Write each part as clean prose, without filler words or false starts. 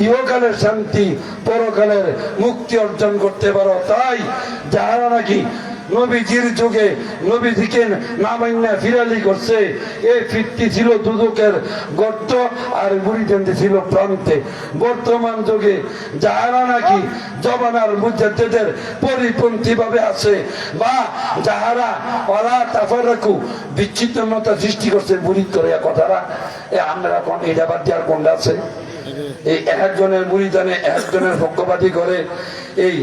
ইহকালের শান্তি পরকালের মুক্তি অর্জন করতে পারো। তাই যারা নাকি নবীজির যুগে নবীজিকে নামাইন্না ফিরালি করছে, এই ফিরতি ছিল দুদকের গর্ত আর মুরিদানটি ছিল প্রান্তে। বর্তমান যুগে যারা নাকি জবানার মুজাদ্দিদের পরিপন্থী ভাবে আছে বা যাহারা ওরা তাফারাকু বিচ্ছিন্নতা সৃষ্টি করছে মুরিদ করে কথাটা, আমরা কোন এটা বাদ দেওয়ার কোনটা আছে? এই একজনের মুরিদানে একজনের পক্ষপাতী করে এই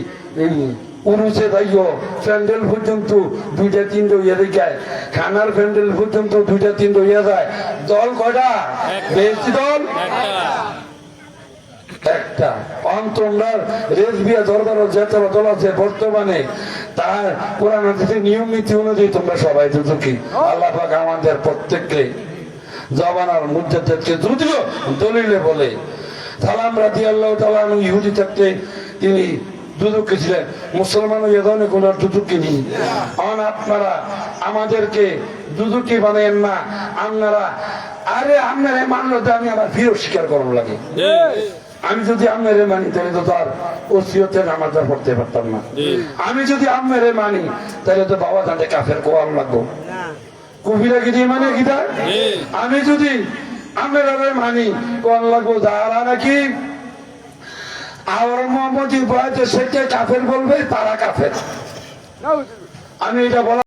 উরুসে যাইও প্যান্ডেল পর্যন্ত দুইটা তিনটা হইয়া যায়, খানার প্যান্ডেল পর্যন্ত দুইটা তিনটা হইয়া যায়। দল কয়টা? বেশি দল একটা। অন্তরার রেজবিয়া দরবার যেতলা দল আছে বর্তমানে, তার কোরআন হাদিসের নিয়ম নীতি অনুযায়ী তোমরা সবাই দুদুকি। আল্লাহ পাক আমাদের প্রত্যেককে জবানার মুজাদ্দিদকে যদিও দলিলে বলে সালাম রাদিয়াল্লাহু তাআলা আনহু ইহুদি থাকতে তিনি দুদুকে ছিলেন, মুসলমান এ ধরনের কোন দুদুকি নেই। আপনারা আমাদেরকে দুদুকি বানাইয়েন না। আপনারা আপনারা মানলে তো আমি আবার ফিরত স্বীকার করার লাগে। আমি যদি আপনারে মানি তাহলে তো তার ওসিয়তে নামাজটা পড়তে পারতাম না। আমি যদি আপনারে মানি তাহলে তো বাবা দাঁড়ে কাফের কোয়াল লাগবো। কবিরা কি দিয়ে মানে গীতা? আমি যদি আপনারা মানি কোয়াল লাগবো যারা নাকি আর মোহাম্মদ ইব্রাহিম শেখকে কাফের বলবে তারা কাফের। আমি এটা বলা